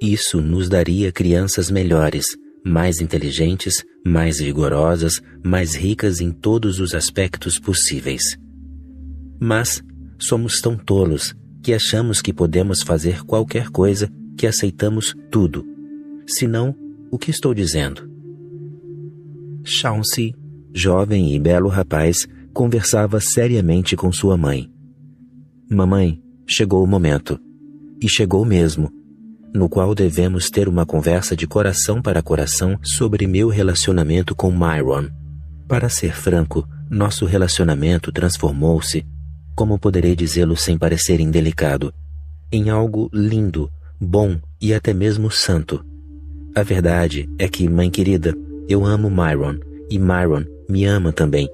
Isso nos daria crianças melhores, mais inteligentes, mais vigorosas, mais ricas em todos os aspectos possíveis. Mas somos tão tolos que achamos que podemos fazer qualquer coisa, que aceitamos tudo. Senão, o que estou dizendo? Chauncey, jovem e belo rapaz, conversava seriamente com sua mãe. Mamãe, chegou o momento. E chegou mesmo, no qual devemos ter uma conversa de coração para coração sobre meu relacionamento com Myron. Para ser franco, nosso relacionamento transformou-se, como poderei dizê-lo sem parecer indelicado, em algo lindo, bom e até mesmo santo. A verdade é que, mãe querida, eu amo Myron, e Myron me ama também.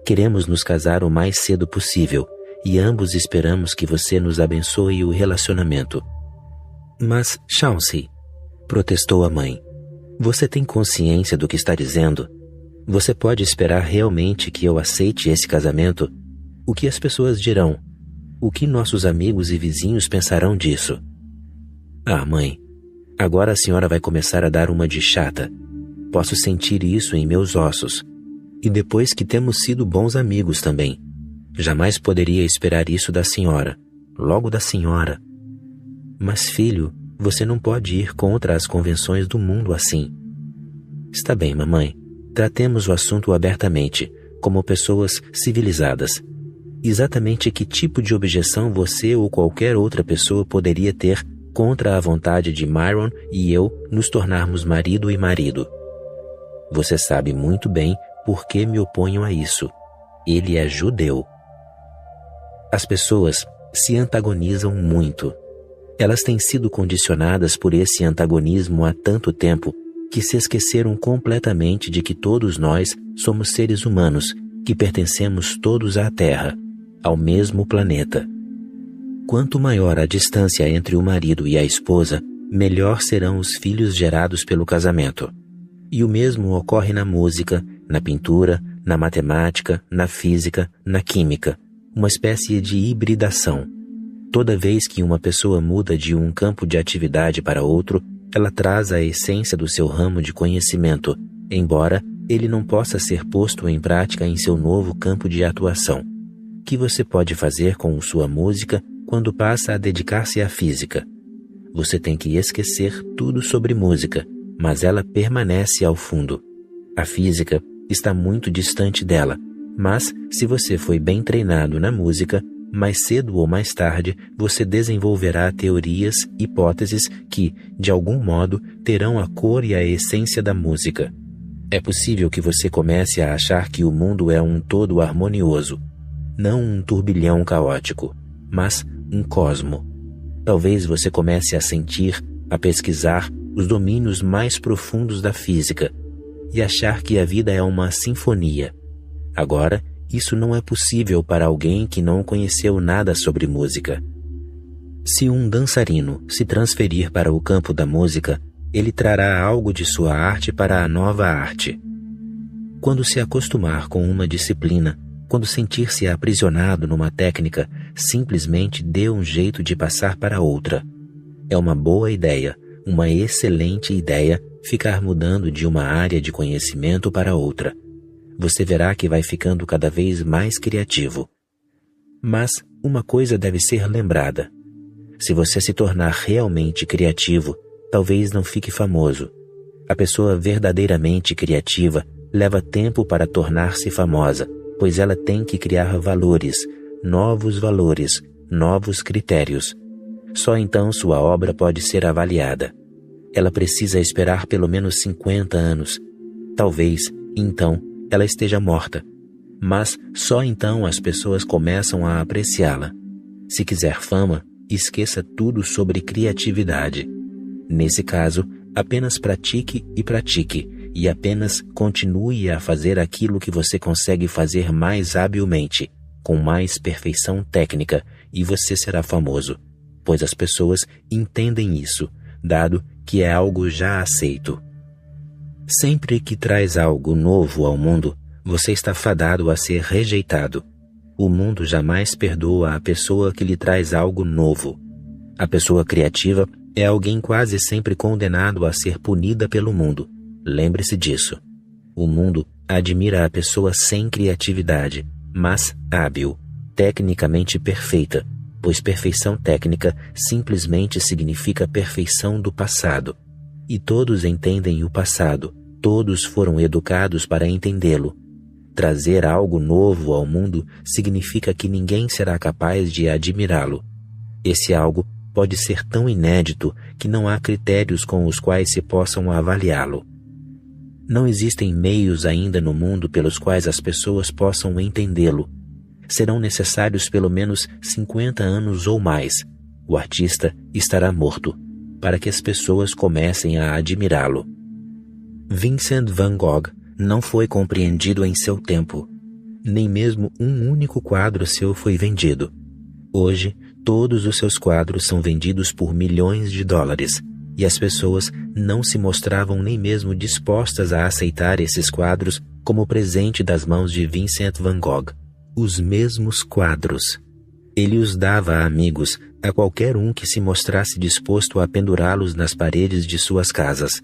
Queremos nos casar o mais cedo possível, e ambos esperamos que você nos abençoe o relacionamento. Mas, Chauncey, protestou a mãe, você tem consciência do que está dizendo? Você pode esperar realmente que eu aceite esse casamento? O que as pessoas dirão? O que nossos amigos e vizinhos pensarão disso? Ah, mãe, agora a senhora vai começar a dar uma de chata. Posso sentir isso em meus ossos. E depois que temos sido bons amigos também. Jamais poderia esperar isso da senhora. Logo da senhora. Mas, filho, você não pode ir contra as convenções do mundo assim. Está bem, mamãe. Tratemos o assunto abertamente, como pessoas civilizadas. Exatamente que tipo de objeção você ou qualquer outra pessoa poderia ter contra a vontade de Myron e eu nos tornarmos marido e marido? Você sabe muito bem por que me oponho a isso. Ele é judeu. As pessoas se antagonizam muito. Elas têm sido condicionadas por esse antagonismo há tanto tempo que se esqueceram completamente de que todos nós somos seres humanos, que pertencemos todos à Terra, ao mesmo planeta. Quanto maior a distância entre o marido e a esposa, melhor serão os filhos gerados pelo casamento. E o mesmo ocorre na música, na pintura, na matemática, na física, na química, uma espécie de hibridação. Toda vez que uma pessoa muda de um campo de atividade para outro, ela traz a essência do seu ramo de conhecimento, embora ele não possa ser posto em prática em seu novo campo de atuação. O que você pode fazer com sua música quando passa a dedicar-se à física? Você tem que esquecer tudo sobre música, mas ela permanece ao fundo. A física está muito distante dela, mas se você foi bem treinado na música, mais cedo ou mais tarde você desenvolverá teorias, hipóteses que, de algum modo, terão a cor e a essência da música. É possível que você comece a achar que o mundo é um todo harmonioso, não um turbilhão caótico, mas um cosmo. Talvez você comece a sentir, a pesquisar os domínios mais profundos da física e achar que a vida é uma sinfonia. Agora, isso não é possível para alguém que não conheceu nada sobre música. Se um dançarino se transferir para o campo da música, ele trará algo de sua arte para a nova arte. Quando se acostumar com uma disciplina, quando sentir-se aprisionado numa técnica, simplesmente dê um jeito de passar para outra. É uma boa ideia, uma excelente ideia, ficar mudando de uma área de conhecimento para outra. Você verá que vai ficando cada vez mais criativo. Mas uma coisa deve ser lembrada. Se você se tornar realmente criativo, talvez não fique famoso. A pessoa verdadeiramente criativa leva tempo para tornar-se famosa, pois ela tem que criar valores, novos critérios. Só então sua obra pode ser avaliada. Ela precisa esperar pelo menos 50 anos. Talvez, então, ela esteja morta, mas só então as pessoas começam a apreciá-la. Se quiser fama, esqueça tudo sobre criatividade. Nesse caso, apenas pratique, e apenas continue a fazer aquilo que você consegue fazer mais habilmente, com mais perfeição técnica, e você será famoso, pois as pessoas entendem isso, dado que é algo já aceito. Sempre que traz algo novo ao mundo, você está fadado a ser rejeitado. O mundo jamais perdoa a pessoa que lhe traz algo novo. A pessoa criativa é alguém quase sempre condenado a ser punida pelo mundo. Lembre-se disso. O mundo admira a pessoa sem criatividade, mas hábil, tecnicamente perfeita, pois perfeição técnica simplesmente significa perfeição do passado. E todos entendem o passado, todos foram educados para entendê-lo. Trazer algo novo ao mundo significa que ninguém será capaz de admirá-lo. Esse algo pode ser tão inédito que não há critérios com os quais se possam avaliá-lo. Não existem meios ainda no mundo pelos quais as pessoas possam entendê-lo. Serão necessários pelo menos 50 anos ou mais. O artista estará morto, para que as pessoas comecem a admirá-lo. Vincent van Gogh não foi compreendido em seu tempo. Nem mesmo um único quadro seu foi vendido. Hoje, todos os seus quadros são vendidos por milhões de dólares, e as pessoas não se mostravam nem mesmo dispostas a aceitar esses quadros como presente das mãos de Vincent van Gogh. Os mesmos quadros. Ele os dava a amigos, a qualquer um que se mostrasse disposto a pendurá-los nas paredes de suas casas.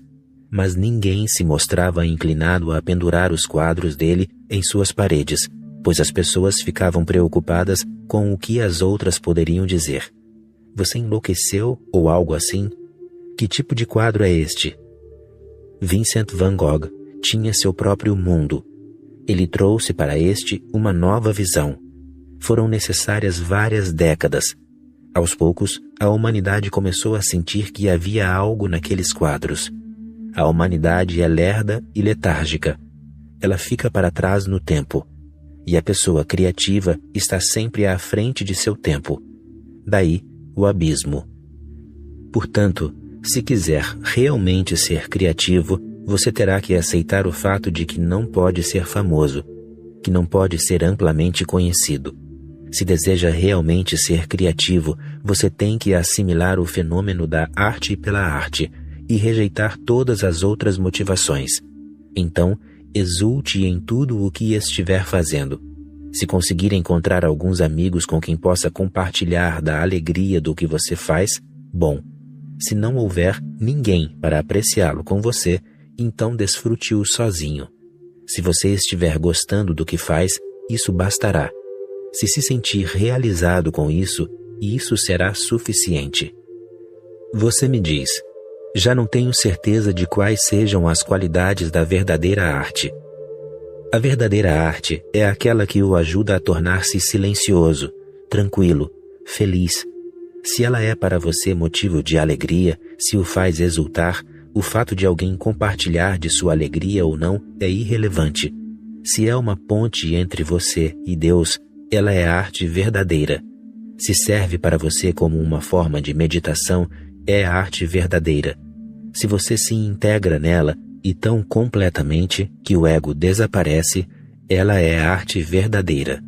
Mas ninguém se mostrava inclinado a pendurar os quadros dele em suas paredes, pois as pessoas ficavam preocupadas com o que as outras poderiam dizer. Você enlouqueceu ou algo assim? Que tipo de quadro é este? Vincent van Gogh tinha seu próprio mundo. Ele trouxe para este uma nova visão. Foram necessárias várias décadas. Aos poucos, a humanidade começou a sentir que havia algo naqueles quadros. A humanidade é lerda e letárgica. Ela fica para trás no tempo. E a pessoa criativa está sempre à frente de seu tempo. Daí, o abismo. Portanto, se quiser realmente ser criativo, você terá que aceitar o fato de que não pode ser famoso, que não pode ser amplamente conhecido. Se deseja realmente ser criativo, você tem que assimilar o fenômeno da arte pela arte e rejeitar todas as outras motivações. Então, exulte em tudo o que estiver fazendo. Se conseguir encontrar alguns amigos com quem possa compartilhar da alegria do que você faz, bom. Se não houver ninguém para apreciá-lo com você, então desfrute-o sozinho. Se você estiver gostando do que faz, isso bastará. Se se sentir realizado com isso, isso será suficiente. Você me diz, já não tenho certeza de quais sejam as qualidades da verdadeira arte. A verdadeira arte é aquela que o ajuda a tornar-se silencioso, tranquilo, feliz. Se ela é para você motivo de alegria, se o faz exultar, o fato de alguém compartilhar de sua alegria ou não é irrelevante. Se é uma ponte entre você e Deus, ela é arte verdadeira. Se serve para você como uma forma de meditação, é arte verdadeira. Se você se integra nela, e tão completamente que o ego desaparece, ela é arte verdadeira.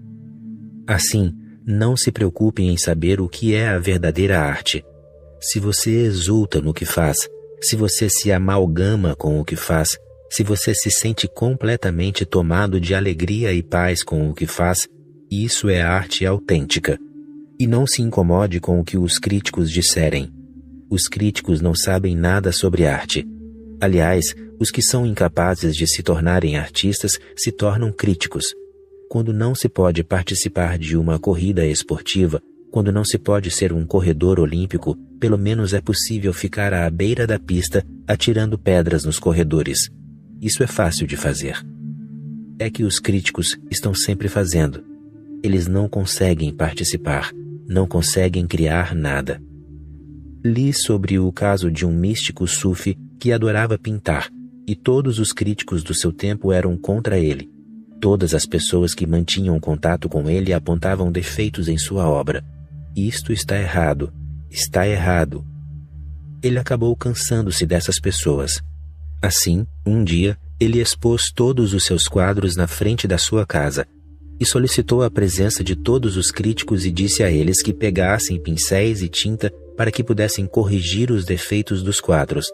Assim, não se preocupe em saber o que é a verdadeira arte. Se você exulta no que faz, se você se amalgama com o que faz, se você se sente completamente tomado de alegria e paz com o que faz, isso é arte autêntica. E não se incomode com o que os críticos disserem. Os críticos não sabem nada sobre arte. Aliás, os que são incapazes de se tornarem artistas se tornam críticos. Quando não se pode participar de uma corrida esportiva, quando não se pode ser um corredor olímpico, pelo menos é possível ficar à beira da pista atirando pedras nos corredores. Isso é fácil de fazer. É que os críticos estão sempre fazendo. Eles não conseguem participar, não conseguem criar nada. Li sobre o caso de um místico sufi que adorava pintar, e todos os críticos do seu tempo eram contra ele. Todas as pessoas que mantinham contato com ele apontavam defeitos em sua obra. Isto está errado. Está errado. Ele acabou cansando-se dessas pessoas. Assim, um dia, ele expôs todos os seus quadros na frente da sua casa e solicitou a presença de todos os críticos e disse a eles que pegassem pincéis e tinta para que pudessem corrigir os defeitos dos quadros.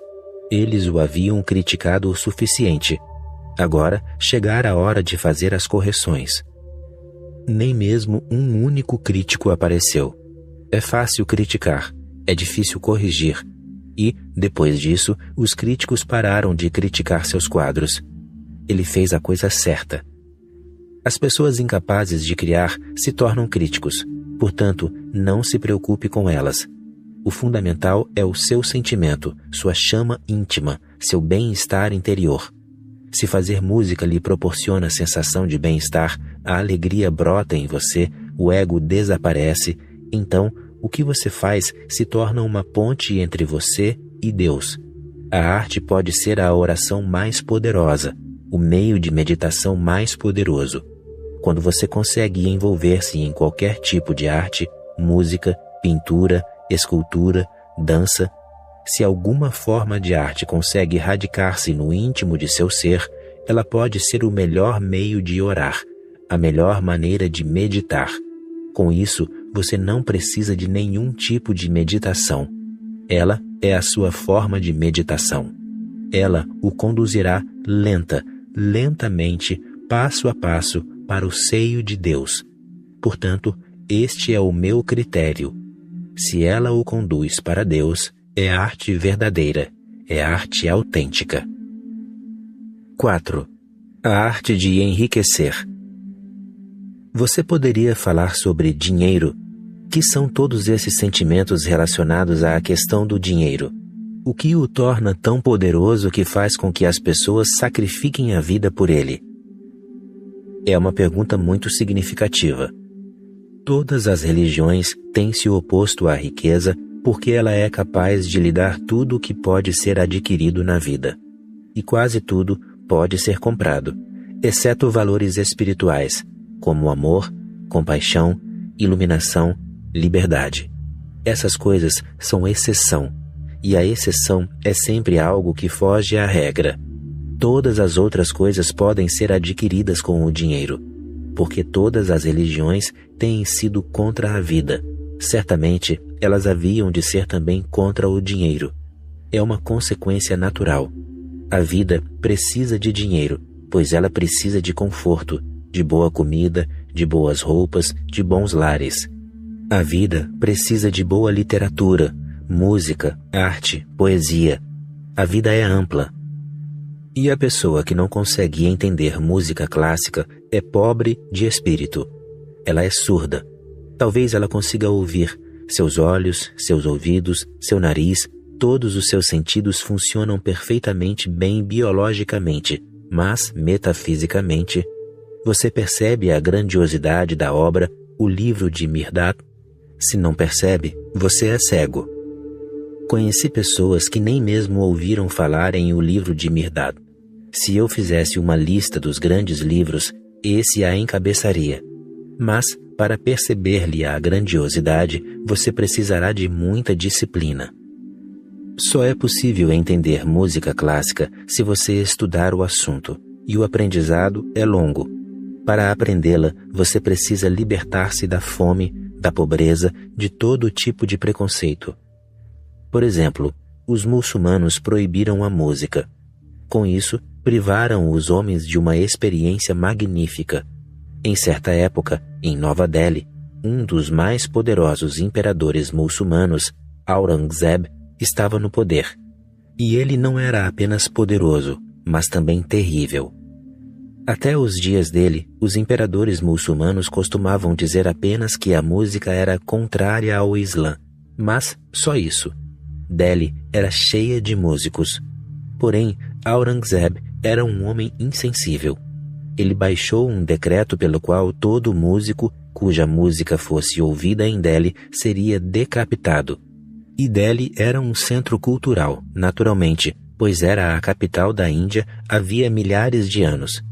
Eles o haviam criticado o suficiente. Agora chegara a hora de fazer as correções. Nem mesmo um único crítico apareceu. É fácil criticar, é difícil corrigir. E, depois disso, os críticos pararam de criticar seus quadros. Ele fez a coisa certa. As pessoas incapazes de criar se tornam críticos. Portanto, não se preocupe com elas. O fundamental é o seu sentimento, sua chama íntima, seu bem-estar interior. Se fazer música lhe proporciona a sensação de bem-estar, a alegria brota em você, o ego desaparece, então o que você faz se torna uma ponte entre você e Deus. A arte pode ser a oração mais poderosa, o meio de meditação mais poderoso. Quando você consegue envolver-se em qualquer tipo de arte, música, pintura, escultura, dança, se alguma forma de arte consegue radicar-se no íntimo de seu ser, ela pode ser o melhor meio de orar, a melhor maneira de meditar. Com isso, você não precisa de nenhum tipo de meditação. Ela é a sua forma de meditação. Ela o conduzirá lentamente, passo a passo, para o seio de Deus. Portanto, este é o meu critério. Se ela o conduz para Deus, é arte verdadeira, é arte autêntica. 4. A arte de enriquecer. Você poderia falar sobre dinheiro? Que são todos esses sentimentos relacionados à questão do dinheiro? O que o torna tão poderoso que faz com que as pessoas sacrifiquem a vida por ele? É uma pergunta muito significativa. Todas as religiões têm se oposto à riqueza porque ela é capaz de lhe dar tudo o que pode ser adquirido na vida. E quase tudo pode ser comprado, exceto valores espirituais, como amor, compaixão, iluminação, liberdade. Essas coisas são exceção, e a exceção é sempre algo que foge à regra. Todas as outras coisas podem ser adquiridas com o dinheiro, porque todas as religiões têm sido contra a vida. Certamente, elas haviam de ser também contra o dinheiro. É uma consequência natural. A vida precisa de dinheiro, pois ela precisa de conforto, de boa comida, de boas roupas, de bons lares. A vida precisa de boa literatura, música, arte, poesia. A vida é ampla. E a pessoa que não consegue entender música clássica é pobre de espírito. Ela é surda. Talvez ela consiga ouvir. Seus olhos, seus ouvidos, seu nariz, todos os seus sentidos funcionam perfeitamente bem biologicamente, mas, metafisicamente, você percebe a grandiosidade da obra, o livro de Mirdad? Se não percebe, você é cego. Conheci pessoas que nem mesmo ouviram falar em o livro de Mirdad. Se eu fizesse uma lista dos grandes livros, esse a encabeçaria. Mas, para perceber-lhe a grandiosidade, você precisará de muita disciplina. Só é possível entender música clássica se você estudar o assunto, e o aprendizado é longo. Para aprendê-la, você precisa libertar-se da fome, da pobreza, de todo tipo de preconceito. Por exemplo, os muçulmanos proibiram a música. Com isso, privaram os homens de uma experiência magnífica. Em certa época, em Nova Delhi, um dos mais poderosos imperadores muçulmanos, Aurangzeb, estava no poder. E ele não era apenas poderoso, mas também terrível. Até os dias dele, os imperadores muçulmanos costumavam dizer apenas que a música era contrária ao Islã, mas só isso. Delhi era cheia de músicos. Porém, Aurangzeb era um homem insensível. Ele baixou um decreto pelo qual todo músico cuja música fosse ouvida em Delhi seria decapitado. E Delhi era um centro cultural, naturalmente, pois era a capital da Índia havia milhares de anos.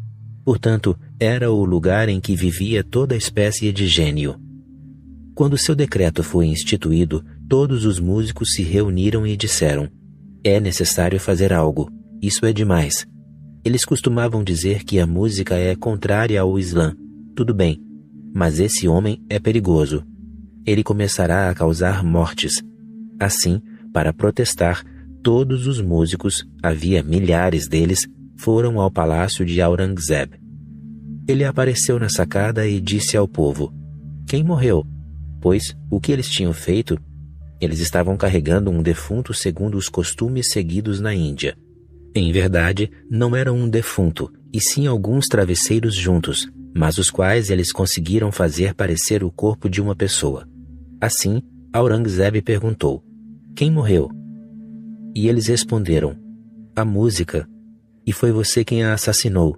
Portanto, era o lugar em que vivia toda espécie de gênio. Quando seu decreto foi instituído, todos os músicos se reuniram e disseram: "É necessário fazer algo. Isso é demais." Eles costumavam dizer que a música é contrária ao Islã. Tudo bem, mas esse homem é perigoso. Ele começará a causar mortes. Assim, para protestar, todos os músicos, havia milhares deles, foram ao palácio de Aurangzeb. Ele apareceu na sacada e disse ao povo: "Quem morreu? Pois o que eles tinham feito?" Eles estavam carregando um defunto segundo os costumes seguidos na Índia. Em verdade, não era um defunto, e sim alguns travesseiros juntos, mas os quais eles conseguiram fazer parecer o corpo de uma pessoa. Assim, Aurangzeb perguntou: quem morreu? E eles responderam: a música. E foi você quem a assassinou.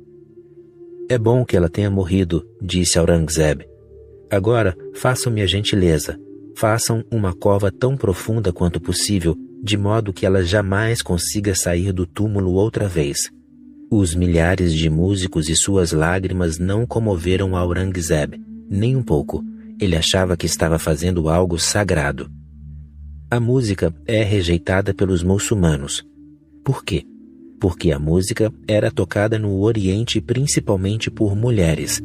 É bom que ela tenha morrido, disse Aurangzeb. Agora, façam-me a gentileza. Façam uma cova tão profunda quanto possível, de modo que ela jamais consiga sair do túmulo outra vez. Os milhares de músicos e suas lágrimas não comoveram Aurangzeb, nem um pouco. Ele achava que estava fazendo algo sagrado. A música é rejeitada pelos muçulmanos. Por quê? Porque a música era tocada no Oriente principalmente por mulheres.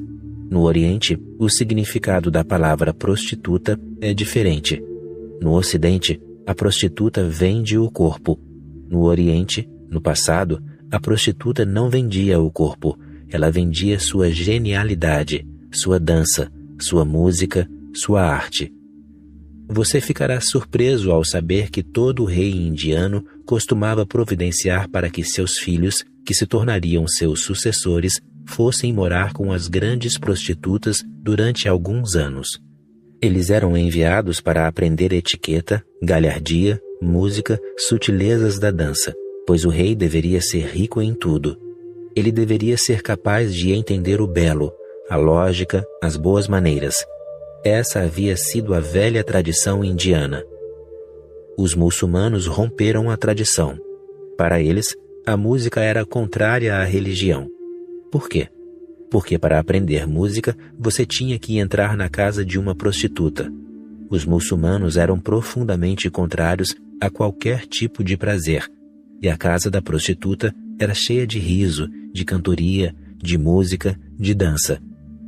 No Oriente, o significado da palavra prostituta é diferente. No Ocidente, a prostituta vende o corpo. No Oriente, no passado, a prostituta não vendia o corpo, ela vendia sua genialidade, sua dança, sua música, sua arte. Você ficará surpreso ao saber que todo rei indiano costumava providenciar para que seus filhos, que se tornariam seus sucessores, fossem morar com as grandes prostitutas durante alguns anos. Eles eram enviados para aprender etiqueta, galhardia, música, sutilezas da dança, pois o rei deveria ser rico em tudo. Ele deveria ser capaz de entender o belo, a lógica, as boas maneiras. Essa havia sido a velha tradição indiana. Os muçulmanos romperam a tradição. Para eles, a música era contrária à religião. Por quê? Porque para aprender música, você tinha que entrar na casa de uma prostituta. Os muçulmanos eram profundamente contrários a qualquer tipo de prazer, e a casa da prostituta era cheia de riso, de cantoria, de música, de dança.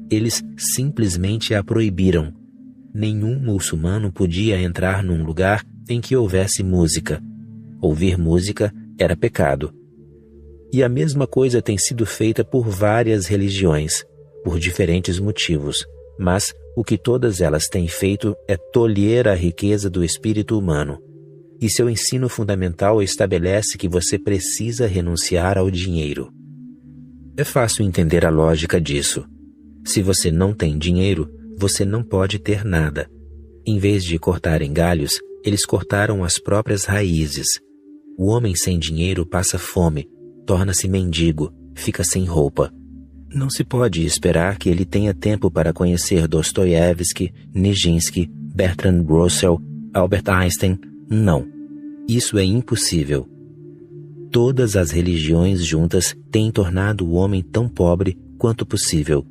Eles simplesmente a proibiram. Nenhum muçulmano podia entrar num lugar em que houvesse música. Ouvir música era pecado. E a mesma coisa tem sido feita por várias religiões, por diferentes motivos, mas o que todas elas têm feito é tolher a riqueza do espírito humano. E seu ensino fundamental estabelece que você precisa renunciar ao dinheiro. É fácil entender a lógica disso. Se você não tem dinheiro, você não pode ter nada. Em vez de cortarem galhos, eles cortaram as próprias raízes. O homem sem dinheiro passa fome, torna-se mendigo, fica sem roupa. Não se pode esperar que ele tenha tempo para conhecer Dostoiévski, Nijinsky, Bertrand Russell, Albert Einstein. Não. Isso é impossível. Todas as religiões juntas têm tornado o homem tão pobre quanto possível.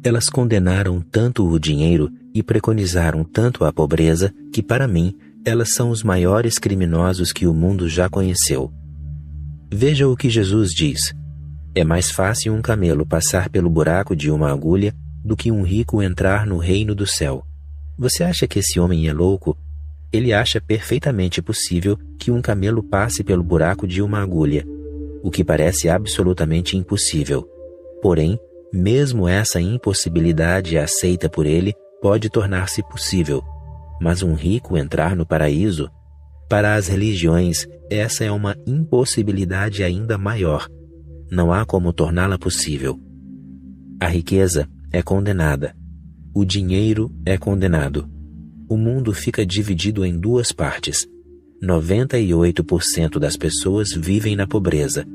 Elas condenaram tanto o dinheiro e preconizaram tanto a pobreza que, para mim, elas são os maiores criminosos que o mundo já conheceu. Veja o que Jesus diz. É mais fácil um camelo passar pelo buraco de uma agulha do que um rico entrar no reino do céu. Você acha que esse homem é louco? Ele acha perfeitamente possível que um camelo passe pelo buraco de uma agulha, o que parece absolutamente impossível. Porém, mesmo essa impossibilidade aceita por ele pode tornar-se possível. Mas um rico entrar no paraíso? Para as religiões, essa é uma impossibilidade ainda maior. Não há como torná-la possível. A riqueza é condenada. O dinheiro é condenado. O mundo fica dividido em duas partes. 98% das pessoas vivem na pobreza,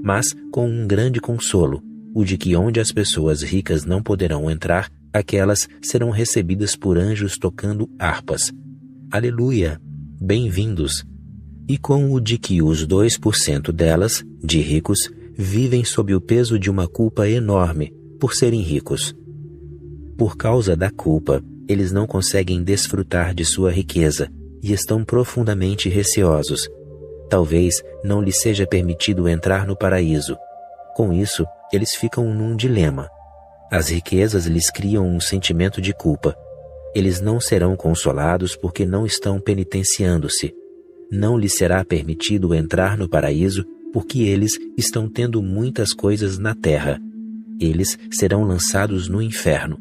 mas com um grande consolo, o de que onde as pessoas ricas não poderão entrar, aquelas serão recebidas por anjos tocando harpas. Aleluia! Bem-vindos! E com o de que os 2% delas, de ricos, vivem sob o peso de uma culpa enorme por serem ricos. Por causa da culpa, eles não conseguem desfrutar de sua riqueza e estão profundamente receosos. Talvez não lhes seja permitido entrar no paraíso. Com isso, eles ficam num dilema. As riquezas lhes criam um sentimento de culpa. Eles não serão consolados porque não estão penitenciando-se. Não lhes será permitido entrar no paraíso porque eles estão tendo muitas coisas na terra. Eles serão lançados no inferno.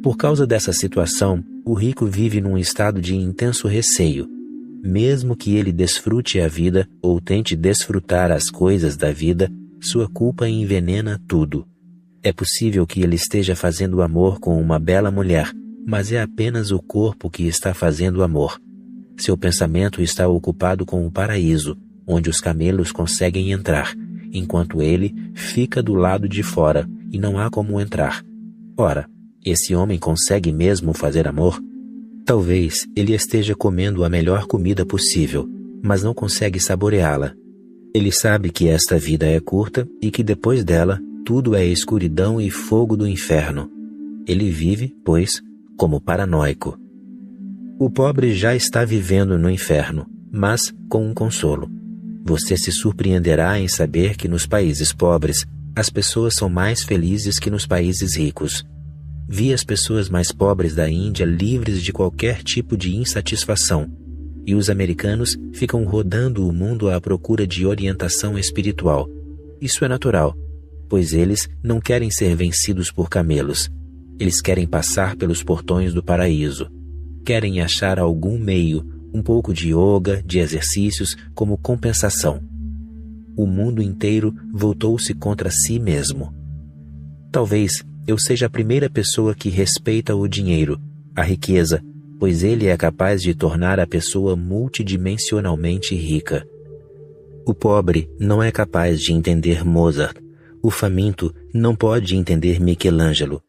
Por causa dessa situação, o rico vive num estado de intenso receio. mesmo que ele desfrute a vida ou tente desfrutar as coisas da vida, sua culpa envenena tudo. É possível que ele esteja fazendo amor com uma bela mulher, mas é apenas o corpo que está fazendo amor. Seu pensamento está ocupado com o paraíso, onde os camelos conseguem entrar, enquanto ele fica do lado de fora e não há como entrar. Ora, esse homem consegue mesmo fazer amor? Talvez ele esteja comendo a melhor comida possível, mas não consegue saboreá-la. Ele sabe que esta vida é curta e que depois dela tudo é escuridão e fogo do inferno. Ele vive, pois, como paranoico. O pobre já está vivendo no inferno, mas com um consolo. Você se surpreenderá em saber que nos países pobres, as pessoas são mais felizes que nos países ricos. Vi as pessoas mais pobres da Índia livres de qualquer tipo de insatisfação, e os americanos ficam rodando o mundo à procura de orientação espiritual. Isso é natural, pois eles não querem ser vencidos por camelos. Eles querem passar pelos portões do paraíso. Querem achar algum meio, um pouco de yoga, de exercícios, como compensação. O mundo inteiro voltou-se contra si mesmo. Talvez eu seja a primeira pessoa que respeita o dinheiro, a riqueza, pois ele é capaz de tornar a pessoa multidimensionalmente rica. O pobre não é capaz de entender Mozart. O faminto não pode entender Michelangelo.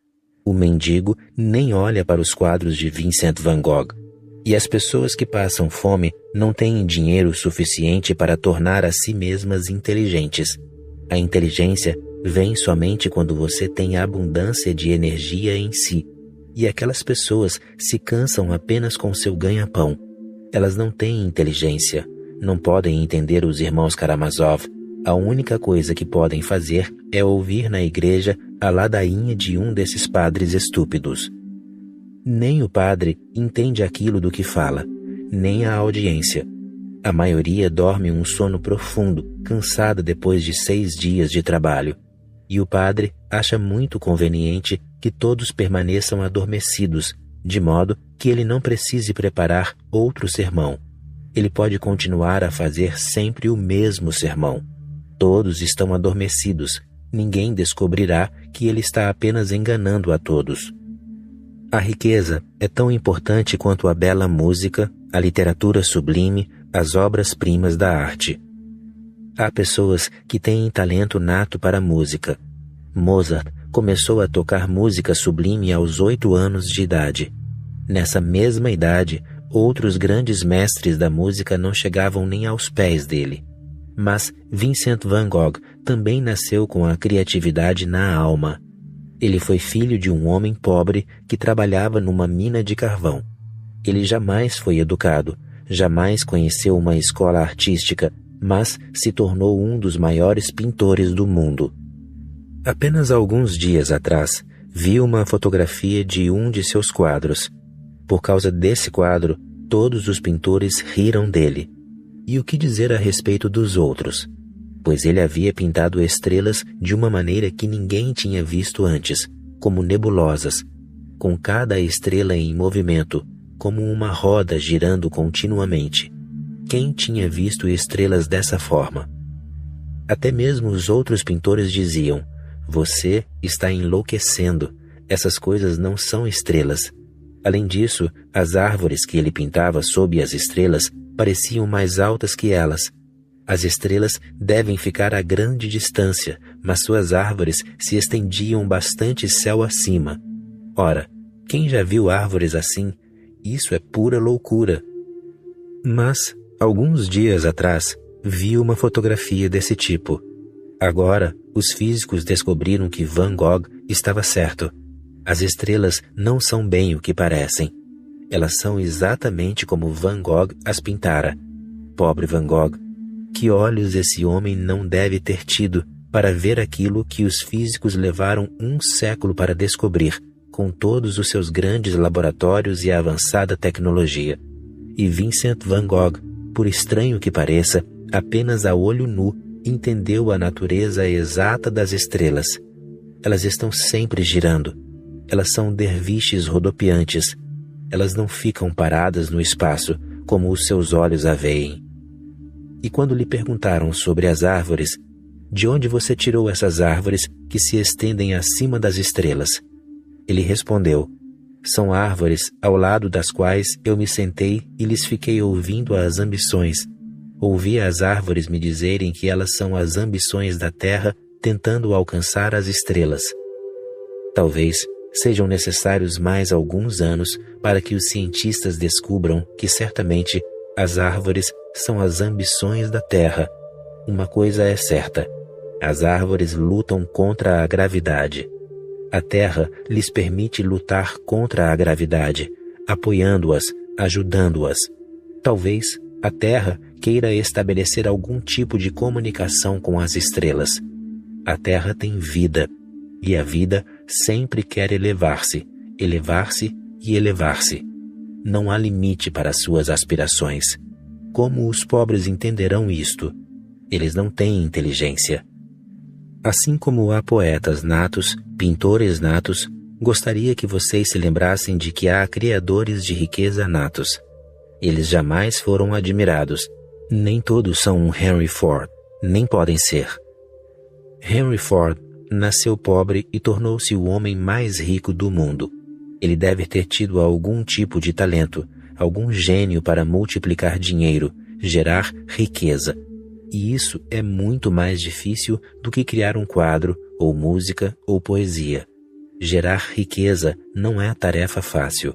O mendigo nem olha para os quadros de Vincent van Gogh. E as pessoas que passam fome não têm dinheiro suficiente para tornar a si mesmas inteligentes. A inteligência vem somente quando você tem abundância de energia em si. E aquelas pessoas se cansam apenas com seu ganha-pão. Elas não têm inteligência, não podem entender os irmãos Karamazov. A única coisa que podem fazer é ouvir na igreja a ladainha de um desses padres estúpidos. Nem o padre entende aquilo do que fala, nem a audiência. A maioria dorme um sono profundo, cansada depois de 6 dias de trabalho. E o padre acha muito conveniente que todos permaneçam adormecidos, de modo que ele não precise preparar outro sermão. Ele pode continuar a fazer sempre o mesmo sermão. Todos estão adormecidos. Ninguém descobrirá que ele está apenas enganando a todos. A riqueza é tão importante quanto a bela música, a literatura sublime, as obras-primas da arte. Há pessoas que têm talento nato para a música. Mozart começou a tocar música sublime aos 8 anos de idade. Nessa mesma idade, outros grandes mestres da música não chegavam nem aos pés dele. Mas Vincent van Gogh também nasceu com a criatividade na alma. Ele foi filho de um homem pobre que trabalhava numa mina de carvão. Ele jamais foi educado, jamais conheceu uma escola artística, mas se tornou um dos maiores pintores do mundo. Apenas alguns dias atrás, vi uma fotografia de um de seus quadros. Por causa desse quadro, todos os pintores riram dele. E o que dizer a respeito dos outros? Pois ele havia pintado estrelas de uma maneira que ninguém tinha visto antes, como nebulosas, com cada estrela em movimento, como uma roda girando continuamente. Quem tinha visto estrelas dessa forma? Até mesmo os outros pintores diziam: "Você está enlouquecendo, essas coisas não são estrelas." Além disso, as árvores que ele pintava sob as estrelas pareciam mais altas que elas. As estrelas devem ficar a grande distância, mas suas árvores se estendiam bastante céu acima. Ora, quem já viu árvores assim? Isso é pura loucura. Mas, alguns dias atrás, vi uma fotografia desse tipo. Agora, os físicos descobriram que Van Gogh estava certo. As estrelas não são bem o que parecem. Elas são exatamente como Van Gogh as pintara. Pobre Van Gogh! Que olhos esse homem não deve ter tido para ver aquilo que os físicos levaram 1 século para descobrir, com todos os seus grandes laboratórios e a avançada tecnologia. E Vincent van Gogh, por estranho que pareça, apenas a olho nu entendeu a natureza exata das estrelas. Elas estão sempre girando. Elas são derviches rodopiantes. Elas não ficam paradas no espaço, como os seus olhos a veem. E quando lhe perguntaram sobre as árvores, de onde você tirou essas árvores que se estendem acima das estrelas? Ele respondeu, são árvores ao lado das quais eu me sentei e lhes fiquei ouvindo as ambições. Ouvi as árvores me dizerem que elas são as ambições da terra tentando alcançar as estrelas. Talvez sejam necessários mais alguns anos para que os cientistas descubram que certamente as árvores são as ambições da terra. Uma coisa é certa, as árvores lutam contra a gravidade. A terra lhes permite lutar contra a gravidade, apoiando-as, ajudando-as. Talvez a terra queira estabelecer algum tipo de comunicação com as estrelas. A terra tem vida, e a vida sempre quer elevar-se, elevar-se e elevar-se. Não há limite para suas aspirações. Como os pobres entenderão isto? Eles não têm inteligência. Assim como há poetas natos, pintores natos, gostaria que vocês se lembrassem de que há criadores de riqueza natos. Eles jamais foram admirados. Nem todos são um Henry Ford, nem podem ser. Henry Ford nasceu pobre e tornou-se o homem mais rico do mundo. Ele deve ter tido algum tipo de talento, algum gênio para multiplicar dinheiro, gerar riqueza. E isso é muito mais difícil do que criar um quadro, ou música, ou poesia. Gerar riqueza não é tarefa fácil.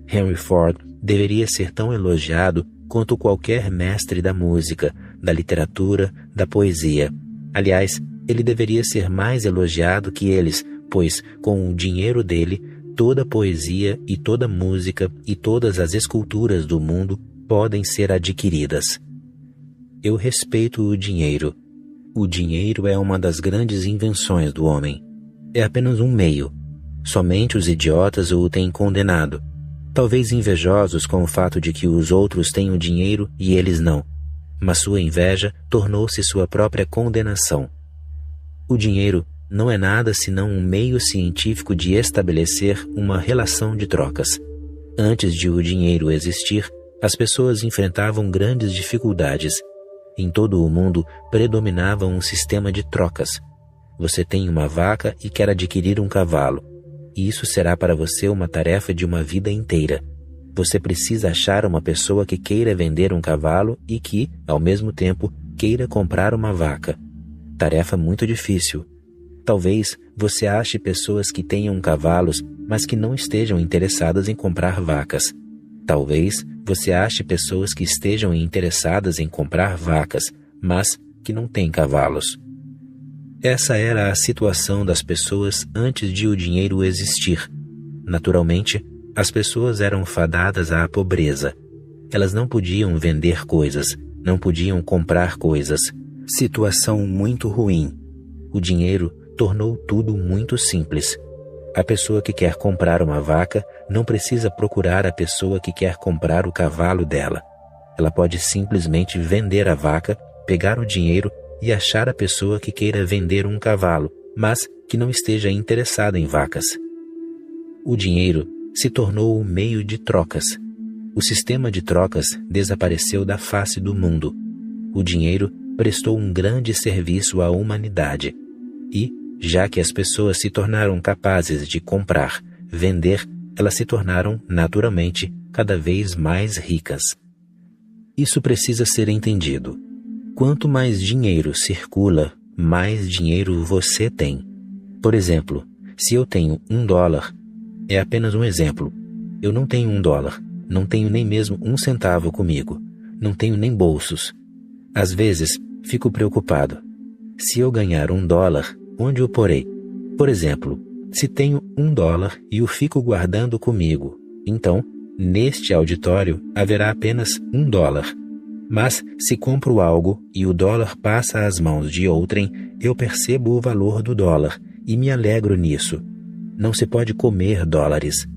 Henry Ford deveria ser tão elogiado quanto qualquer mestre da música, da literatura, da poesia. Aliás, ele deveria ser mais elogiado que eles, pois, com o dinheiro dele, toda poesia e toda música e todas as esculturas do mundo podem ser adquiridas. Eu respeito o dinheiro. O dinheiro é uma das grandes invenções do homem. É apenas um meio. Somente os idiotas o têm condenado. Talvez invejosos com o fato de que os outros têm o dinheiro e eles não. Mas sua inveja tornou-se sua própria condenação. O dinheiro não é nada senão um meio científico de estabelecer uma relação de trocas. Antes de o dinheiro existir, as pessoas enfrentavam grandes dificuldades. Em todo o mundo predominava um sistema de trocas. Você tem uma vaca e quer adquirir um cavalo. E isso será para você uma tarefa de uma vida inteira. Você precisa achar uma pessoa que queira vender um cavalo e que, ao mesmo tempo, queira comprar uma vaca. Tarefa muito difícil. Talvez você ache pessoas que tenham cavalos, mas que não estejam interessadas em comprar vacas. Talvez você ache pessoas que estejam interessadas em comprar vacas, mas que não têm cavalos. Essa era a situação das pessoas antes de o dinheiro existir. Naturalmente, as pessoas eram fadadas à pobreza. Elas não podiam vender coisas, não podiam comprar coisas. Situação muito ruim. O dinheiro tornou tudo muito simples. A pessoa que quer comprar uma vaca não precisa procurar a pessoa que quer comprar o cavalo dela. Ela pode simplesmente vender a vaca, pegar o dinheiro e achar a pessoa que queira vender um cavalo, mas que não esteja interessada em vacas. O dinheiro se tornou um meio de trocas. O sistema de trocas desapareceu da face do mundo. O dinheiro prestou um grande serviço à humanidade. E, já que as pessoas se tornaram capazes de comprar, vender, elas se tornaram, naturalmente, cada vez mais ricas. Isso precisa ser entendido. Quanto mais dinheiro circula, mais dinheiro você tem. Por exemplo, se eu tenho $1, é apenas um exemplo. Eu não tenho $1, não tenho nem mesmo 1 centavo comigo, não tenho nem bolsos. Às vezes, fico preocupado. Se eu ganhar $1, onde o porei? Por exemplo, se tenho $1 e o fico guardando comigo, então, neste auditório haverá apenas $1. Mas, se compro algo e o dólar passa às mãos de outrem, eu percebo o valor do dólar e me alegro nisso. Não se pode comer dólares.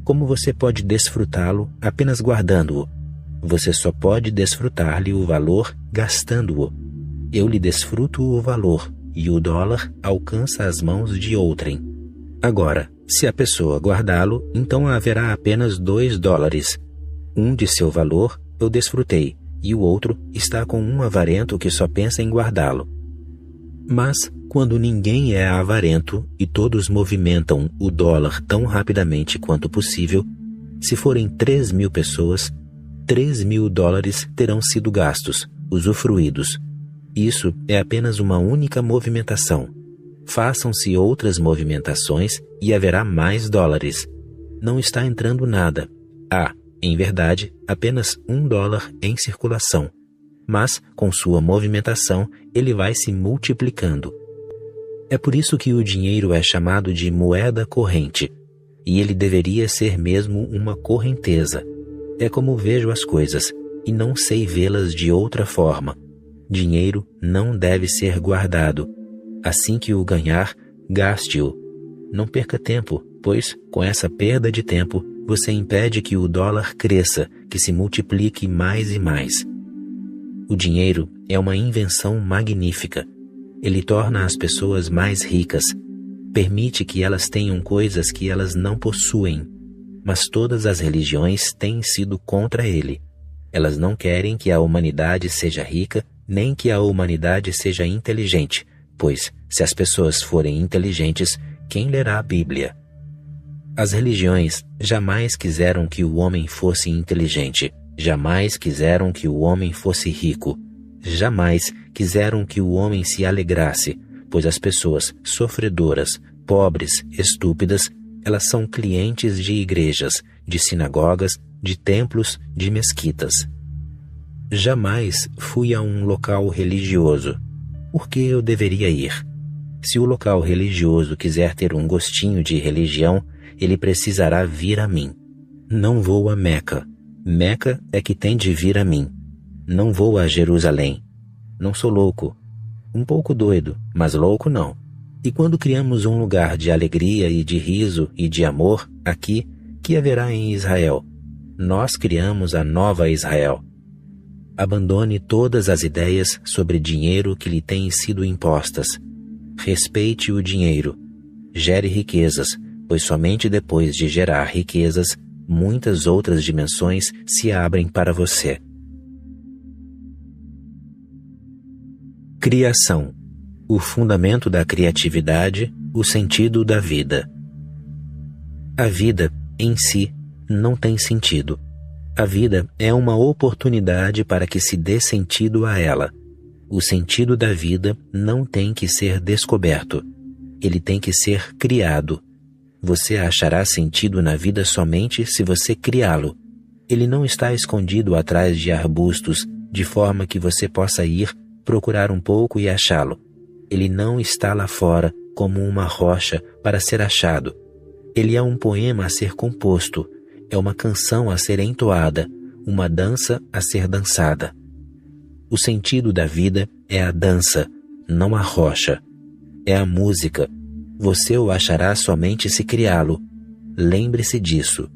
Como você pode desfrutá-lo apenas guardando-o? Você só pode desfrutar-lhe o valor gastando-o. Eu lhe desfruto o valor e o dólar alcança as mãos de outrem. Agora, se a pessoa guardá-lo, então haverá apenas $2. Um de seu valor eu desfrutei, e o outro está com um avarento que só pensa em guardá-lo. Mas, quando ninguém é avarento e todos movimentam o dólar tão rapidamente quanto possível, se forem 3.000 pessoas, 3.000 dólares terão sido gastos, usufruídos. Isso é apenas uma única movimentação. Façam-se outras movimentações e haverá mais dólares. Não está entrando nada. Há, em verdade, apenas $1 em circulação. Mas, com sua movimentação, ele vai se multiplicando. É por isso que o dinheiro é chamado de moeda corrente, e ele deveria ser mesmo uma correnteza. É como vejo as coisas, e não sei vê-las de outra forma. Dinheiro não deve ser guardado. Assim que o ganhar, gaste-o. Não perca tempo, pois, com essa perda de tempo, você impede que o dólar cresça, que se multiplique mais e mais. O dinheiro é uma invenção magnífica. Ele torna as pessoas mais ricas. Permite que elas tenham coisas que elas não possuem. Mas todas as religiões têm sido contra ele. Elas não querem que a humanidade seja rica, nem que a humanidade seja inteligente, pois, se as pessoas forem inteligentes, quem lerá a Bíblia? As religiões jamais quiseram que o homem fosse inteligente, jamais quiseram que o homem fosse rico, jamais quiseram que o homem se alegrasse, pois as pessoas sofredoras, pobres, estúpidas, elas são clientes de igrejas, de sinagogas, de templos, de mesquitas. Jamais fui a um local religioso. Por que eu deveria ir? Se o local religioso quiser ter um gostinho de religião, ele precisará vir a mim. Não vou a Meca. Meca é que tem de vir a mim. Não vou a Jerusalém. Não sou louco. Um pouco doido, mas louco não. E quando criamos um lugar de alegria e de riso e de amor aqui, que haverá em Israel? Nós criamos a nova Israel. Abandone todas as ideias sobre dinheiro que lhe têm sido impostas. Respeite o dinheiro. Gere riquezas, pois somente depois de gerar riquezas, muitas outras dimensões se abrem para você. Criação. O fundamento da criatividade, o sentido da vida. A vida, em si, não tem sentido. A vida é uma oportunidade para que se dê sentido a ela. O sentido da vida não tem que ser descoberto. Ele tem que ser criado. Você achará sentido na vida somente se você criá-lo. Ele não está escondido atrás de arbustos, de forma que você possa ir, procurar um pouco e achá-lo. Ele não está lá fora, como uma rocha, para ser achado. Ele é um poema a ser composto, é uma canção a ser entoada, uma dança a ser dançada. O sentido da vida é a dança, não a rocha. É a música. Você o achará somente se criá-lo. Lembre-se disso.